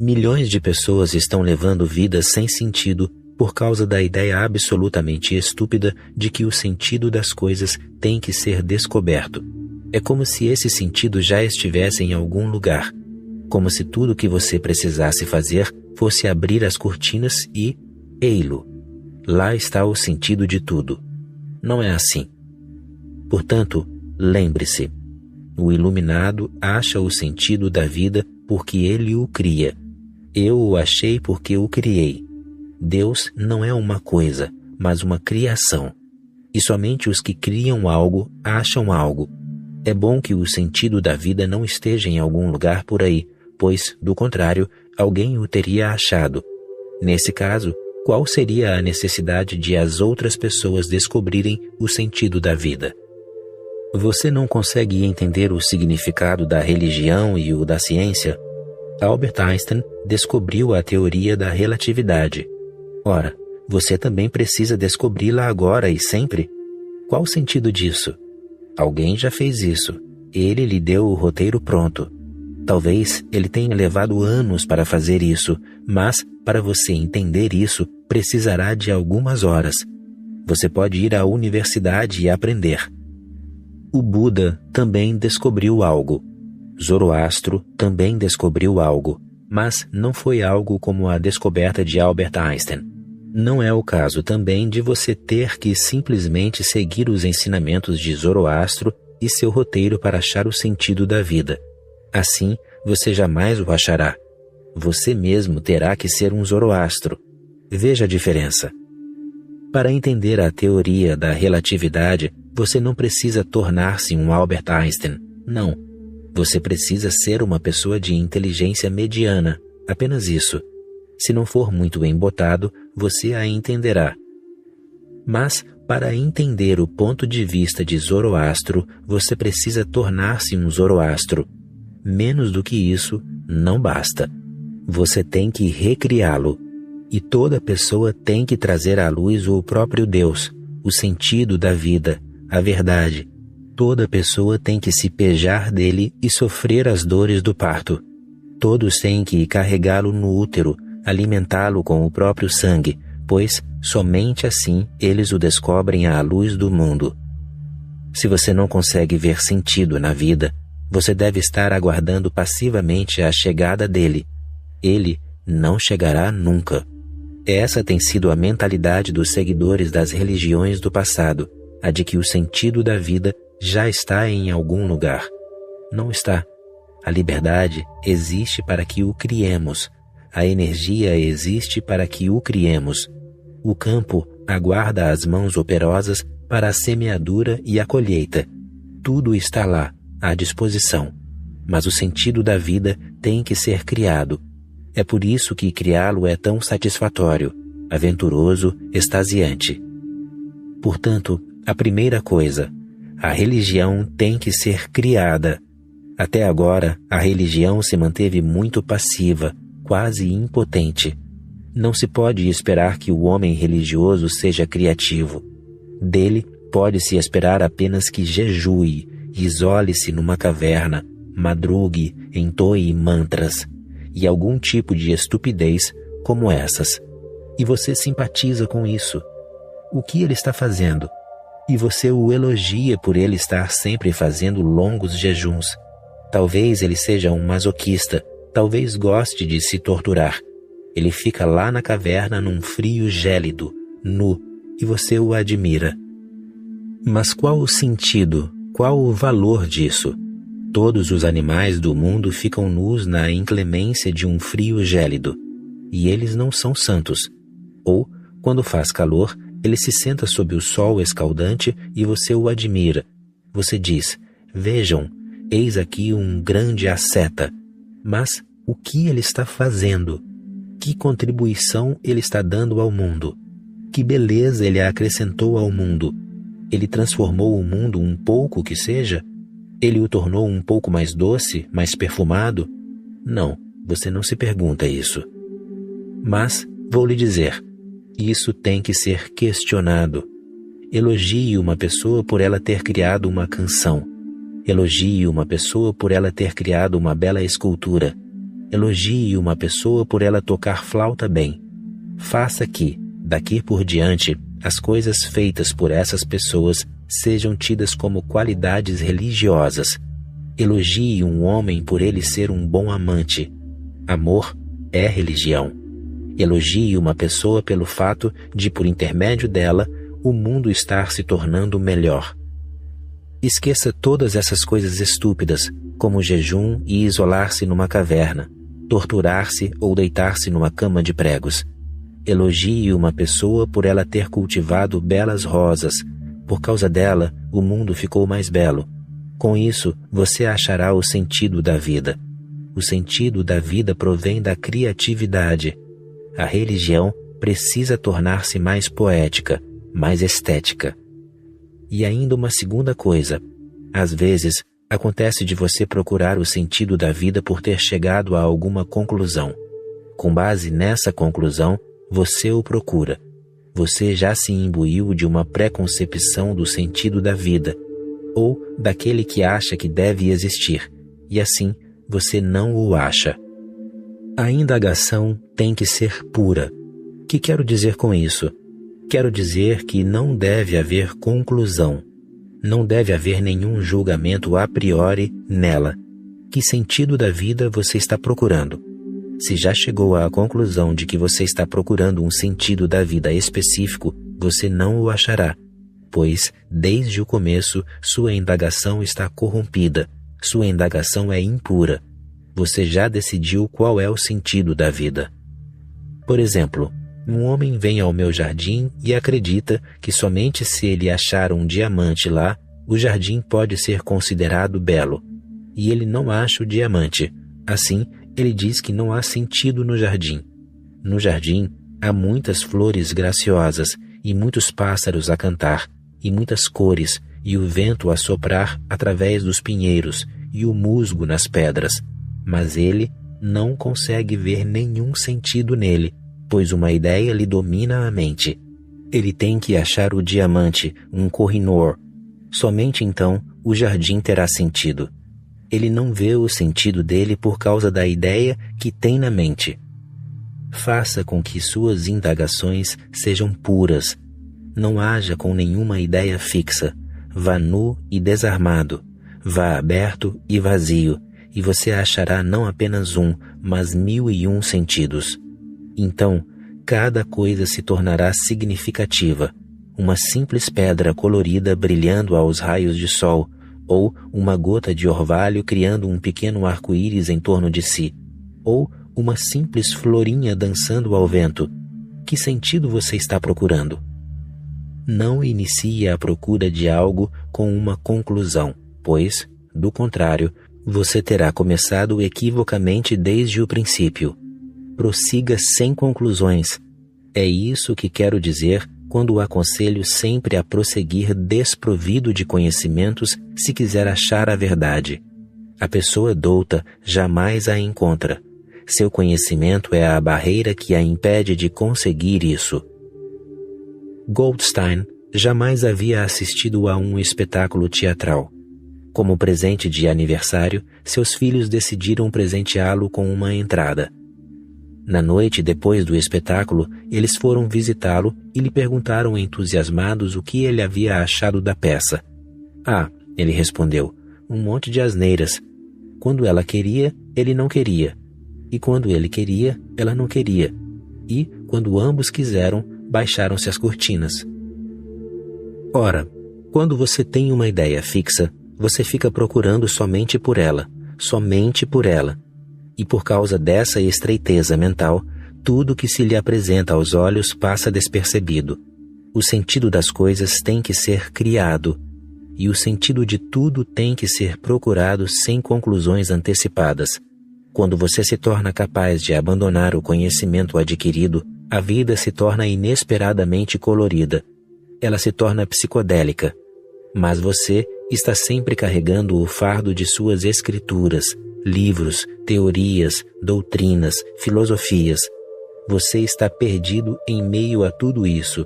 Milhões de pessoas estão levando vidas sem sentido por causa da ideia absolutamente estúpida de que o sentido das coisas tem que ser descoberto. É como se esse sentido já estivesse em algum lugar. Como se tudo o que você precisasse fazer fosse abrir as cortinas e, ei-lo, lá está o sentido de tudo. Não é assim. Portanto, lembre-se, o iluminado acha o sentido da vida porque ele o cria. Eu o achei porque o criei. Deus não é uma coisa, mas uma criação. E somente os que criam algo acham algo. É bom que o sentido da vida não esteja em algum lugar por aí, pois, do contrário, alguém o teria achado. Nesse caso, qual seria a necessidade de as outras pessoas descobrirem o sentido da vida? Você não consegue entender o significado da religião e o da ciência? Albert Einstein descobriu a teoria da relatividade. Ora, você também precisa descobri-la agora e sempre? Qual o sentido disso? Alguém já fez isso. Ele lhe deu o roteiro pronto. Talvez ele tenha levado anos para fazer isso, mas, para você entender isso, precisará de algumas horas. Você pode ir à universidade e aprender. O Buda também descobriu algo. Zoroastro também descobriu algo. mas não foi algo como a descoberta de Albert Einstein. Não é o caso também de você ter que simplesmente seguir os ensinamentos de Zoroastro e seu roteiro para achar o sentido da vida. Assim, você jamais o achará. Você mesmo terá que ser um Zoroastro. Veja a diferença. Para entender a teoria da relatividade, você não precisa tornar-se um Albert Einstein. Não. Você precisa ser uma pessoa de inteligência mediana. Apenas isso. Se não for muito embotado, você a entenderá. Mas, para entender o ponto de vista de Zoroastro, você precisa tornar-se um Zoroastro. Menos do que isso, não basta. Você tem que recriá-lo. E toda pessoa tem que trazer à luz o próprio Deus, o sentido da vida, a verdade. Toda pessoa tem que se pejar dele e sofrer as dores do parto. Todos têm que carregá-lo no útero, alimentá-lo com o próprio sangue, pois somente assim eles o descobrem à luz do mundo. Se você não consegue ver sentido na vida, você deve estar aguardando passivamente a chegada dele. Ele não chegará nunca. Essa tem sido a mentalidade dos seguidores das religiões do passado, a de que o sentido da vida já está em algum lugar. Não está. A liberdade existe para que o criemos. A energia existe para que o criemos. O campo aguarda as mãos operosas para a semeadura e a colheita. Tudo está lá, à disposição. Mas o sentido da vida tem que ser criado. É por isso que criá-lo é tão satisfatório, aventuroso, extasiante. Portanto, a primeira coisa, a religião tem que ser criada. Até agora, a religião se manteve muito passiva, quase impotente. Não se pode esperar que o homem religioso seja criativo. Dele pode-se esperar apenas que jejue, isole-se numa caverna, madrugue, entoe mantras e algum tipo de estupidez como essas. E você simpatiza com isso. O que ele está fazendo? E você o elogia por ele estar sempre fazendo longos jejuns. Talvez ele seja um masoquista, talvez goste de se torturar. Ele fica lá na caverna num frio gélido, nu, e você o admira. Mas qual o sentido, qual o valor disso? Todos os animais do mundo ficam nus na inclemência de um frio gélido, e eles não são santos. Ou, quando faz calor, ele se senta sob o sol escaldante e você o admira. Você diz, vejam, eis aqui um grande asceta. Mas o que ele está fazendo? Que contribuição ele está dando ao mundo? Que beleza ele acrescentou ao mundo? Ele transformou o mundo um pouco que seja? Ele o tornou um pouco mais doce, mais perfumado? Não, você não se pergunta isso. Mas, vou lhe dizer, isso tem que ser questionado. Elogie uma pessoa por ela ter criado uma canção. Elogie uma pessoa por ela ter criado uma bela escultura. Elogie uma pessoa por ela tocar flauta bem. Faça que, daqui por diante, as coisas feitas por essas pessoas sejam tidas como qualidades religiosas. Elogie um homem por ele ser um bom amante. Amor é religião. Elogie uma pessoa pelo fato de, por intermédio dela, o mundo estar se tornando melhor. Esqueça todas essas coisas estúpidas, como jejum e isolar-se numa caverna, torturar-se ou deitar-se numa cama de pregos. Elogie uma pessoa por ela ter cultivado belas rosas. Por causa dela, o mundo ficou mais belo. Com isso, você achará o sentido da vida. O sentido da vida provém da criatividade. A religião precisa tornar-se mais poética, mais estética. E ainda uma segunda coisa. Às vezes, acontece de você procurar o sentido da vida por ter chegado a alguma conclusão. Com base nessa conclusão, você o procura. Você já se imbuiu de uma preconcepção do sentido da vida, ou daquele que acha que deve existir, e assim você não o acha. A indagação tem que ser pura. O que quero dizer com isso? Quero dizer que não deve haver conclusão. Não deve haver nenhum julgamento a priori nela. Que sentido da vida você está procurando? Se já chegou à conclusão de que você está procurando um sentido da vida específico, você não o achará, pois, desde o começo, sua indagação está corrompida, sua indagação é impura. Você já decidiu qual é o sentido da vida. Por exemplo, um homem vem ao meu jardim e acredita que somente se ele achar um diamante lá, o jardim pode ser considerado belo. E ele não acha o diamante. Assim, ele diz que não há sentido no jardim. No jardim, há muitas flores graciosas e muitos pássaros a cantar, e muitas cores, e o vento a soprar através dos pinheiros, e o musgo nas pedras. Mas ele não consegue ver nenhum sentido nele, pois uma ideia lhe domina a mente. Ele tem que achar o diamante, um Kohinoor. Somente então o jardim terá sentido. Ele não vê o sentido dele por causa da ideia que tem na mente. Faça com que suas indagações sejam puras. Não haja com nenhuma ideia fixa. Vá nu e desarmado. Vá aberto e vazio, e você achará não apenas um, mas 1001 sentidos. Então, cada coisa se tornará significativa. Uma simples pedra colorida brilhando aos raios de sol, ou uma gota de orvalho criando um pequeno arco-íris em torno de si, ou uma simples florinha dançando ao vento. Que sentido você está procurando? Não inicie a procura de algo com uma conclusão, pois, do contrário, você terá começado equivocamente desde o princípio. Prossiga sem conclusões. É isso que quero dizer quando o aconselho sempre a prosseguir desprovido de conhecimentos se quiser achar a verdade. A pessoa douta jamais a encontra. Seu conhecimento é a barreira que a impede de conseguir isso. Goldstein jamais havia assistido a um espetáculo teatral. Como presente de aniversário, seus filhos decidiram presenteá-lo com uma entrada. Na noite depois do espetáculo, eles foram visitá-lo e lhe perguntaram entusiasmados o que ele havia achado da peça. Ah, ele respondeu, um monte de asneiras. Quando ela queria, ele não queria. E quando ele queria, ela não queria. E, quando ambos quiseram, baixaram-se as cortinas. Ora, quando você tem uma ideia fixa, você fica procurando somente por ela. E por causa dessa estreiteza mental, tudo que se lhe apresenta aos olhos passa despercebido. O sentido das coisas tem que ser criado, e o sentido de tudo tem que ser procurado sem conclusões antecipadas. Quando você se torna capaz de abandonar o conhecimento adquirido, a vida se torna inesperadamente colorida. Ela se torna psicodélica. Mas você está sempre carregando o fardo de suas escrituras, livros, teorias, doutrinas, filosofias. Você está perdido em meio a tudo isso.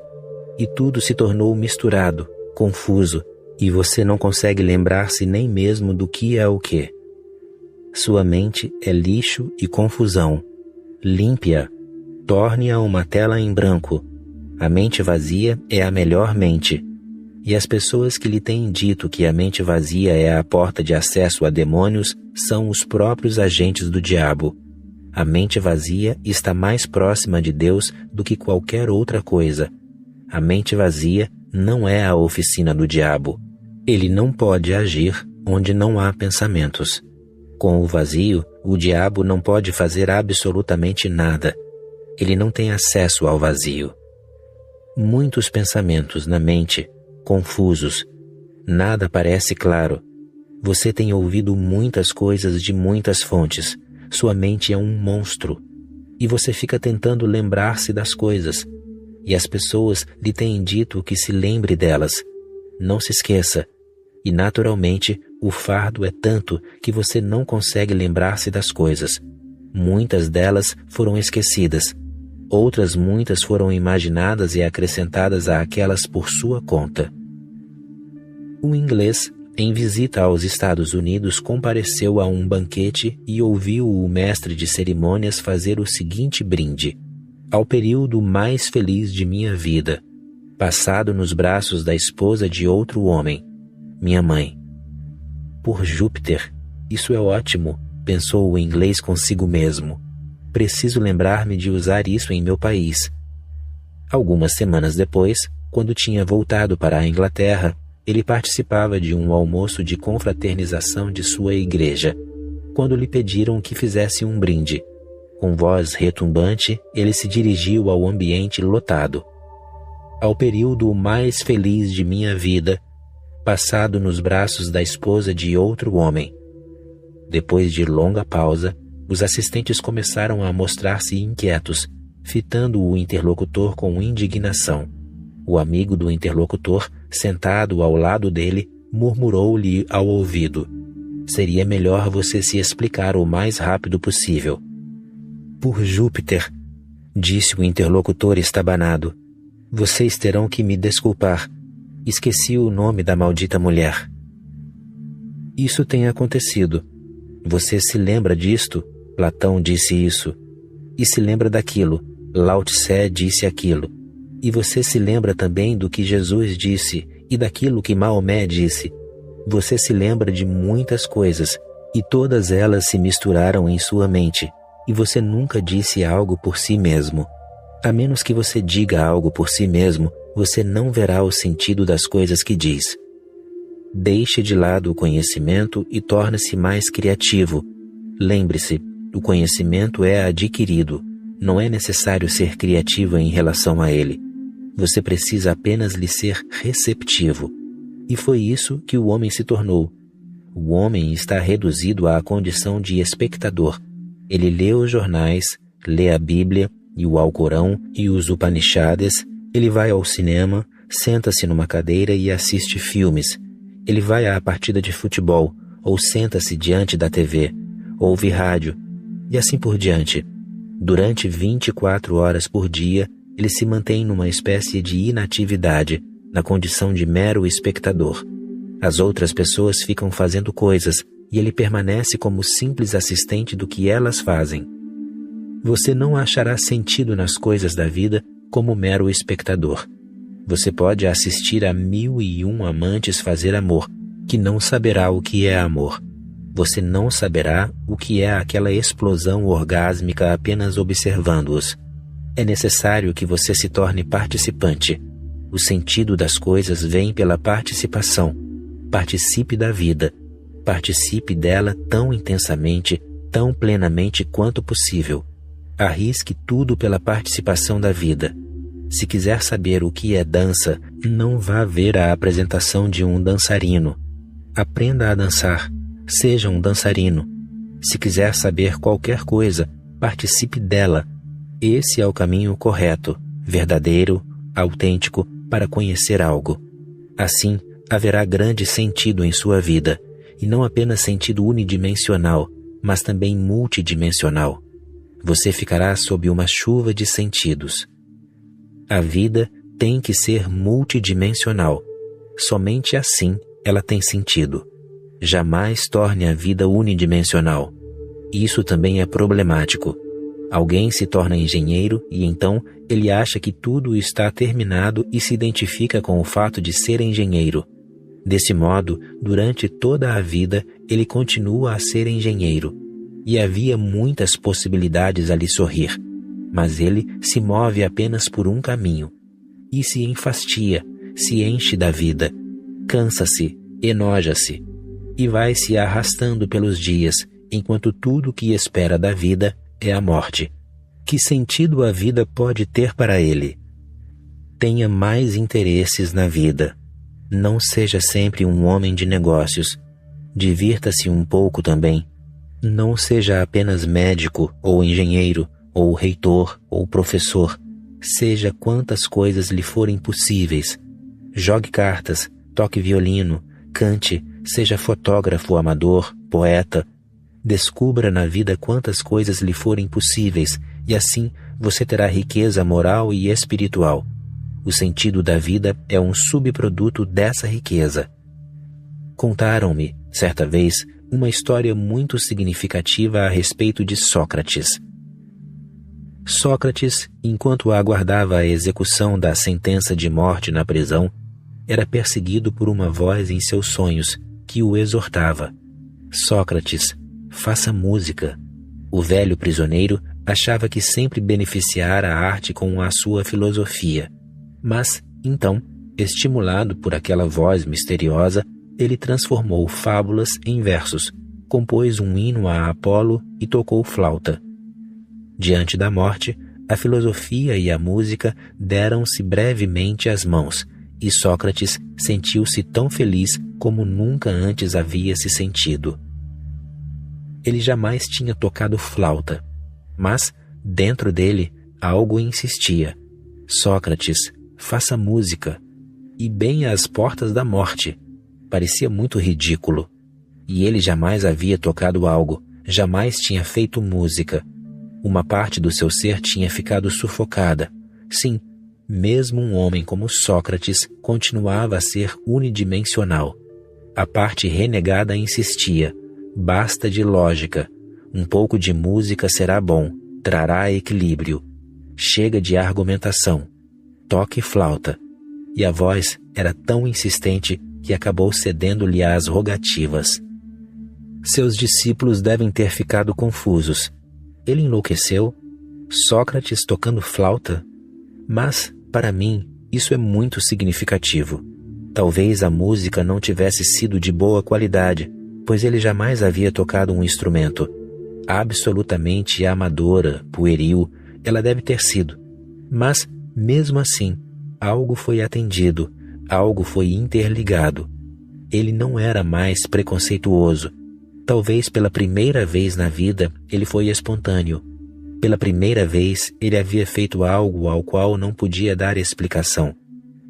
E tudo se tornou misturado, confuso, e você não consegue lembrar-se nem mesmo do que é o que. Sua mente é lixo e confusão. Limpe-a. Torne-a uma tela em branco. A mente vazia é a melhor mente. E as pessoas que lhe têm dito que a mente vazia é a porta de acesso a demônios são os próprios agentes do diabo. A mente vazia está mais próxima de Deus do que qualquer outra coisa. A mente vazia não é a oficina do diabo. Ele não pode agir onde não há pensamentos. Com o vazio, o diabo não pode fazer absolutamente nada. Ele não tem acesso ao vazio. Muitos pensamentos na mente, confusos. Nada parece claro. Você tem ouvido muitas coisas de muitas fontes. Sua mente é um monstro. E você fica tentando lembrar-se das coisas. E as pessoas lhe têm dito que se lembre delas. Não se esqueça. E naturalmente, o fardo é tanto que você não consegue lembrar-se das coisas. Muitas delas foram esquecidas. Outras muitas foram imaginadas e acrescentadas àquelas por sua conta. Um inglês, em visita aos Estados Unidos, compareceu a um banquete e ouviu o mestre de cerimônias fazer o seguinte brinde: ao período mais feliz de minha vida, passado nos braços da esposa de outro homem, minha mãe. Por Júpiter, isso é ótimo, pensou o inglês consigo mesmo. Preciso lembrar-me de usar isso em meu país. Algumas semanas depois, quando tinha voltado para a Inglaterra, ele participava de um almoço de confraternização de sua igreja, quando lhe pediram que fizesse um brinde. Com voz retumbante, ele se dirigiu ao ambiente lotado. Ao período mais feliz de minha vida, passado nos braços da esposa de outro homem. Depois de longa pausa, os assistentes começaram a mostrar-se inquietos, fitando o interlocutor com indignação. O amigo do interlocutor, sentado ao lado dele, murmurou-lhe ao ouvido: "Seria melhor você se explicar o mais rápido possível." "Por Júpiter", disse o interlocutor estabanado, "vocês terão que me desculpar. Esqueci o nome da maldita mulher." "Isso tem acontecido. Você se lembra disto? Platão disse isso. E se lembra daquilo? Lao Tse disse aquilo. E você se lembra também do que Jesus disse e daquilo que Maomé disse. Você se lembra de muitas coisas, e todas elas se misturaram em sua mente, e você nunca disse algo por si mesmo. A menos que você diga algo por si mesmo, você não verá o sentido das coisas que diz. Deixe de lado o conhecimento e torne-se mais criativo. Lembre-se, o conhecimento é adquirido. Não é necessário ser criativo em relação a ele. Você precisa apenas lhe ser receptivo. E foi isso que o homem se tornou. O homem está reduzido à condição de espectador. Ele lê os jornais, lê a Bíblia e o Alcorão e os Upanishads. Ele vai ao cinema, senta-se numa cadeira e assiste filmes. Ele vai à partida de futebol, ou senta-se diante da TV, ouve rádio, e assim por diante. Durante 24 horas por dia, ele se mantém numa espécie de inatividade, na condição de mero espectador. As outras pessoas ficam fazendo coisas, e ele permanece como simples assistente do que elas fazem. Você não achará sentido nas coisas da vida como mero espectador. Você pode assistir a 1001 amantes fazer amor, que não saberá o que é amor. Você não saberá o que é aquela explosão orgásmica apenas observando-os. É necessário que você se torne participante. O sentido das coisas vem pela participação. Participe da vida. Participe dela tão intensamente, tão plenamente quanto possível. Arrisque tudo pela participação da vida. Se quiser saber o que é dança, não vá ver a apresentação de um dançarino. Aprenda a dançar. Seja um dançarino. Se quiser saber qualquer coisa, participe dela. Esse é o caminho correto, verdadeiro, autêntico, para conhecer algo. Assim, haverá grande sentido em sua vida, e não apenas sentido unidimensional, mas também multidimensional. Você ficará sob uma chuva de sentidos. A vida tem que ser multidimensional. Somente assim ela tem sentido. Jamais torne a vida unidimensional. Isso também é problemático. Alguém se torna engenheiro e então ele acha que tudo está terminado e se identifica com o fato de ser engenheiro. Desse modo, durante toda a vida, ele continua a ser engenheiro. E havia muitas possibilidades a lhe sorrir, mas ele se move apenas por um caminho. E se enfastia, se enche da vida, cansa-se, enoja-se, e vai se arrastando pelos dias, enquanto tudo que espera da vida é a morte. Que sentido a vida pode ter para ele? Tenha mais interesses na vida. Não seja sempre um homem de negócios. Divirta-se um pouco também. Não seja apenas médico ou engenheiro, ou reitor ou professor. Seja quantas coisas lhe forem possíveis. Jogue cartas, toque violino, cante, seja fotógrafo amador, poeta. Descubra na vida quantas coisas lhe forem possíveis, e assim você terá riqueza moral e espiritual. O sentido da vida é um subproduto dessa riqueza. Contaram-me, certa vez, uma história muito significativa a respeito de Sócrates. Sócrates, enquanto aguardava a execução da sentença de morte na prisão, era perseguido por uma voz em seus sonhos que o exortava: Sócrates, faça música. O velho prisioneiro achava que sempre beneficiara a arte com a sua filosofia. Mas, então, estimulado por aquela voz misteriosa, ele transformou fábulas em versos, compôs um hino a Apolo e tocou flauta. Diante da morte, a filosofia e a música deram-se brevemente as mãos, e Sócrates sentiu-se tão feliz como nunca antes havia se sentido. Ele jamais tinha tocado flauta, mas, dentro dele, algo insistia. Sócrates, faça música. E bem às portas da morte. Parecia muito ridículo. E ele jamais havia tocado algo, jamais tinha feito música. Uma parte do seu ser tinha ficado sufocada. Sim, mesmo um homem como Sócrates continuava a ser unidimensional. A parte renegada insistia. Basta de lógica. Um pouco de música será bom, trará equilíbrio. Chega de argumentação. Toque flauta. E a voz era tão insistente que acabou cedendo-lhe às rogativas. Seus discípulos devem ter ficado confusos. Ele enlouqueceu? Sócrates tocando flauta? Mas, para mim, isso é muito significativo. Talvez a música não tivesse sido de boa qualidade, pois ele jamais havia tocado um instrumento. Absolutamente amadora, pueril, ela deve ter sido. Mas, mesmo assim, algo foi atendido, algo foi interligado. Ele não era mais preconceituoso. Talvez pela primeira vez na vida ele foi espontâneo. Pela primeira vez ele havia feito algo ao qual não podia dar explicação.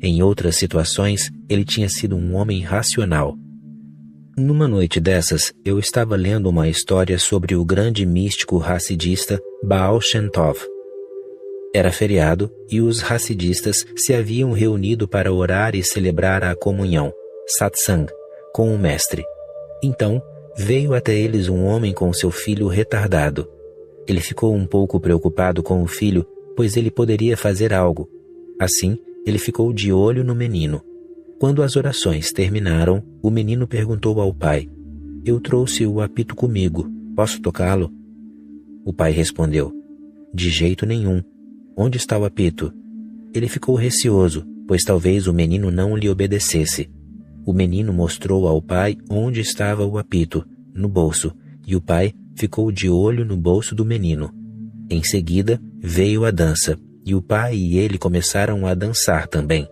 Em outras situações ele tinha sido um homem racional. Numa noite dessas, eu estava lendo uma história sobre o grande místico hassidista Baal Shem Tov. Era feriado e os hassidistas se haviam reunido para orar e celebrar a comunhão, satsang, com o mestre. Então, veio até eles um homem com seu filho retardado. Ele ficou um pouco preocupado com o filho, pois ele poderia fazer algo. Assim, ele ficou de olho no menino. Quando as orações terminaram, o menino perguntou ao pai: "Eu trouxe o apito comigo, posso tocá-lo?" O pai respondeu: "De jeito nenhum. Onde está o apito?" Ele ficou receoso, pois talvez o menino não lhe obedecesse. O menino mostrou ao pai onde estava o apito, no bolso, e o pai ficou de olho no bolso do menino. Em seguida, veio a dança, e o pai e ele começaram a dançar também.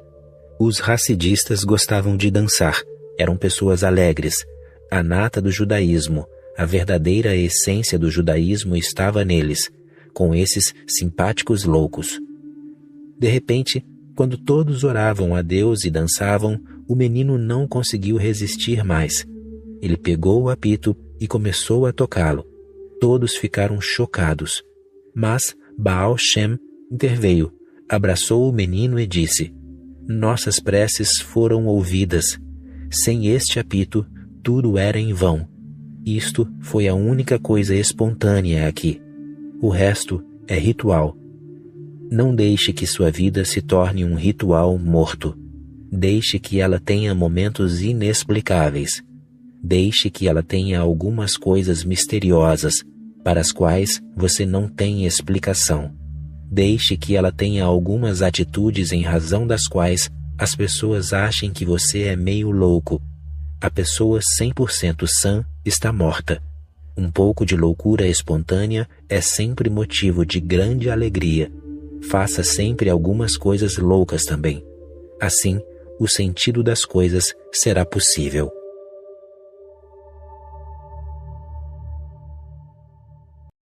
Os hassidistas gostavam de dançar, eram pessoas alegres. A nata do judaísmo, a verdadeira essência do judaísmo estava neles, com esses simpáticos loucos. De repente, quando todos oravam a Deus e dançavam, o menino não conseguiu resistir mais. Ele pegou o apito e começou a tocá-lo. Todos ficaram chocados. Mas Baal Shem interveio, abraçou o menino e disse: "Nossas preces foram ouvidas. Sem este apito, tudo era em vão. Isto foi a única coisa espontânea aqui. O resto é ritual. Não deixe que sua vida se torne um ritual morto. Deixe que ela tenha momentos inexplicáveis. Deixe que ela tenha algumas coisas misteriosas, para as quais você não tem explicação. Deixe que ela tenha algumas atitudes em razão das quais as pessoas achem que você é meio louco. A pessoa 100% sã está morta. Um pouco de loucura espontânea é sempre motivo de grande alegria. Faça sempre algumas coisas loucas também. Assim, o sentido das coisas será possível."